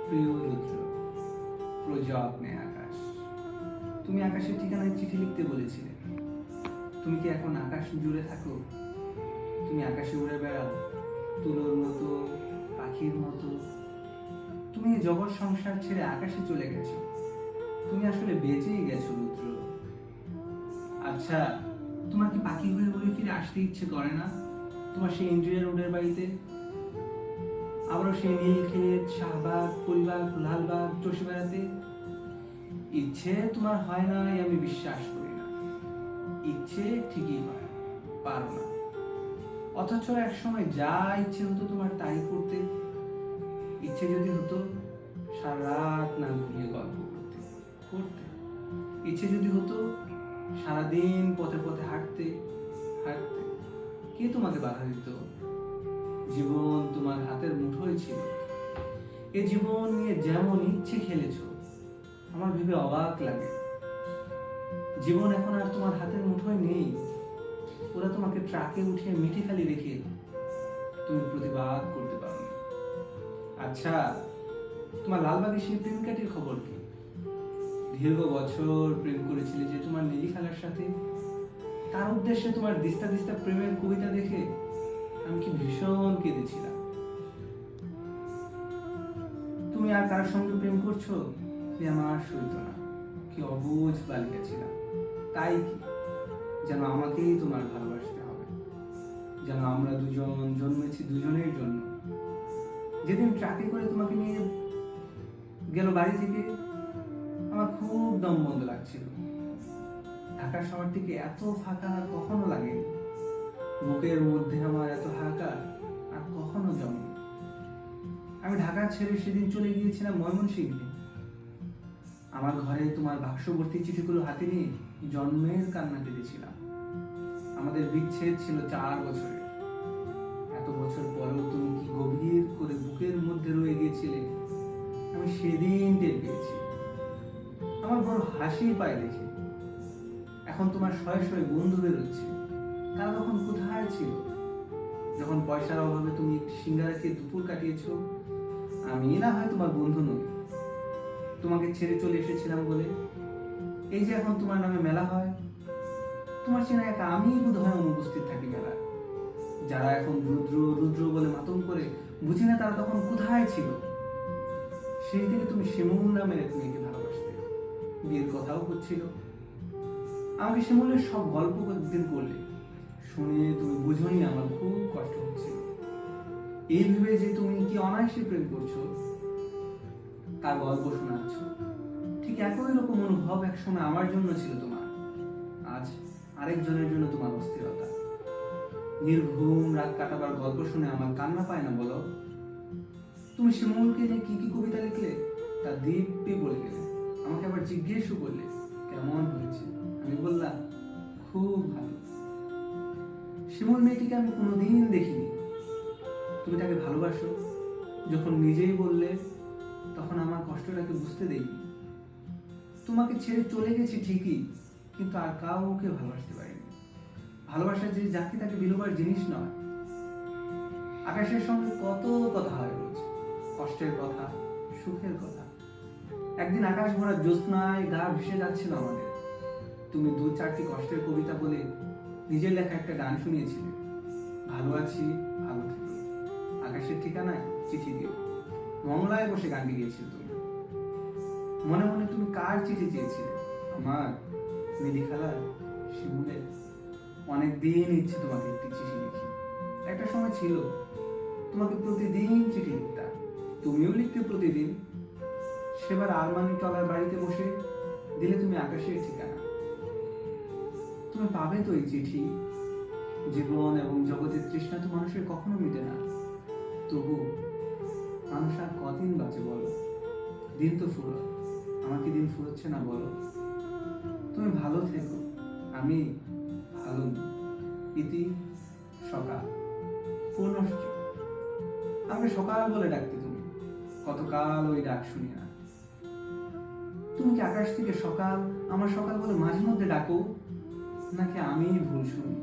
প্রিয় রুদ্র, প্রযত্নে আকাশ, তুমি আকাশের ঠিকানায় চিঠি লিখতে বলেছিলে। তুমি কি এখন আকাশ জুড়ে থাকো? তুমি আকাশে উড়ে বেড়াও তুলোর মতো, পাখির মতো। তুমি এই জগৎ সংসার ছেড়ে আকাশে চলে গেছো। তুমি আসলে বেঁচেই গেছো রুদ্র। আচ্ছা, তোমার কি পাখি হয়ে উড়ে ফিরে আসতে ইচ্ছে করে না? তোমার সেই ইন্দ্রিয়া রোডের বাড়িতে, আবারও সেই নীলক্ষেত, শাহবাগ, ফুলবাগ, লালবাগ চষে বেড়াতে? ইচ্ছে তোমার হয় না আমি বিশ্বাস করি না। ইচ্ছে ঠিকই হয়, পারো না। অথচ একসময় যা ইচ্ছে হতো তোমার তাই করতে। ইচ্ছে যদি হতো সারা রাত না ঘুমিয়ে গল্প করতে করতে। ইচ্ছে যদি হতো সারাদিন পথে পথে হাঁটতে হাঁটতে। কে তোমাকে বাধা দিত? জীবন তোমার হাতের মুঠোয় ছিল। এ জীবন নিয়ে যেমন ইচ্ছে খেলেছো, আমার ভেবে অবাক লাগে। জীবন এখন আর তোমার হাতের মুঠোয় নেই। ওরা তোমাকে ট্রাকে উঠিয়ে মিঠিখালি রেখে তুমি প্রতিবাদ করতে পারো। আচ্ছা, তোমার লালবাগের সেই প্রেমিকাটির খবর কি? দীর্ঘ বছর প্রেম করেছিলে যে তোমার নীলি খালার সাথে। তার উদ্দেশ্যে তোমার দিস্তা দিস্তা প্রেমের কবিতা দেখে আমি কি ভীষণ কেঁদেছিলাম। তুমি আর কার সঙ্গে প্রেম করছো যে আমার সইত না। কি অবুঝ বালিকা ছিলাম। তাই কি যেন আমাকেই তোমার ভালোবাসতে হবে, যেন আমরা দুজন জন্মেছি দুজনের জন্য। যেদিন ট্রাকে করে তোমাকে নিয়ে গেল বাড়ি থেকে, আমার খুব দম বন্ধ লাগছিল। ঢাকা শহরটিকে এত ফাঁকা আর কখনো লাগেনি। বুকের মধ্যে আমার এত হাহাকার আর কখনো জমেনি। আমি ঢাকা ছেড়ে সেদিন চলে গিয়েছিলাম ময়মনসিংহে। আমার ঘরে তোমার বাক্সবর্তী চিঠিগুলো হাতে নিয়ে জন্মের কান্না কেঁদেছিলাম। আমাদের বিচ্ছেদ ছিল 4 বছরের। এত বছর পরেও তুমি কি গভীর করে বুকের মধ্যে রয়ে গিয়েছিলে, আমি সেদিন টের পেয়েছি। আমার বড় হাসি পায় দেখে। এখন তোমার শয়ে শয়ে বন্ধু বেরোচ্ছে। তারা তখন কোথায় ছিল যখন পয়সার অভাবে তুমি একটি সিঙ্গারা খেয়ে দুপুর কাটিয়েছ? আমি না হয় তোমার বন্ধু নই, তোমাকে ছেড়ে চলে এসেছিলাম বলে। এই যে এখন তোমার নামে মেলা হয়, তোমার চেনা একা আমিই বোধ হয় অনুপস্থিত থাকি মেলায়। যারা এখন রুদ্র রুদ্র বলে মাতম করে, বুঝি না তারা তখন কোথায় ছিল। সেই থেকে তুমি শিমুল নামের এক মেয়েকে ভালোবাসতে, বিয়ের কথাও হচ্ছিল। আমাকে শিমুলের সব গল্প একদিন করলে, শুনে তুমি বুঝোনি আমার খুব কষ্ট হচ্ছিল। এই ভেবে যে তুমি কি অনায়াসে প্রেম করছো, তার গল্প শোনাচ্ছ। ঠিক একই রকম অনুভব একসময় আমার জন্য ছিল তোমার। আজ আরেকজনের জন্য তোমার অস্থিরতা। নির্ঘুম রাত কাটাবার গল্প শুনে আমার কান্না পায় না বলো? তুমি শিমুলকে নিয়ে কি কি কবিতা লিখলে তা দিব্যি বলে গেলে। আমাকে আবার জিজ্ঞেসও করলে কেমন হয়েছে। আমি বললাম খুব ভালো। শিমুল মেয়েটিকে আমি কোনোদিন দেখিনি। তুমি তাকে ভালোবাসো যখন নিজেই বললে, তখন আমার কষ্টটাকে বুঝতে দেইনি। তোমাকে ছেড়ে চলে গেছি ঠিকই, কিন্তু আর কাউকে ভালোবাসতে পারিনি। ভালোবাসা যে যাকে তাকে বিলোবার জিনিস নয়। আকাশের সঙ্গে কত কথা হয় রোজ, কষ্টের কথা, সুখের কথা। একদিন আকাশ ভরা জ্যোৎস্নায় গা ভেসে যাচ্ছিল আমাদের। তুমি 2-4টি কষ্টের কবিতা বলে নিজের লেখা একটা গান শুনিয়েছিলে। ভালো আছি, ভালো থেকো, আকাশের ঠিকানায় চিঠি দিও। মংলায় বসে গানটি গিয়েছিলে তুমি। মনে মনে তুমি কার চিঠি চেয়েছিলে? আমার, নীলি খালার, শিমুলের? অনেকদিন ইচ্ছে তোমাকে একটি চিঠি লিখি। একটা সময় ছিল তোমাকে প্রতিদিন চিঠি লিখতাম, তুমিও লিখতে প্রতিদিন। সেবার আরমানি টলার বাড়িতে বসে দিলে তুমি আকাশের ঠিকানা। তুমি পাবে তো এই চিঠি। জীবন এবং জগতের তৃষ্ণা তো মানুষের কখনো মিটে না। তবু মানুষ আর কদিন বাঁচে বলো? দিন তো ফুরো, আমাকে দিন ফুরোচ্ছে না বলো? তুমি ভালো থেকো, আমি ভালো নেই। ইতি সকাল। পুনশ্চ। আমাকে সকাল বলে ডাকতে তুমি, কতকাল ওই ডাক শুনি না। তুমি কি আকাশ থেকে সকাল, আমার সকাল বলে মাঝে মধ্যে ডাকো, নাকি আমিই ভুল শুনি?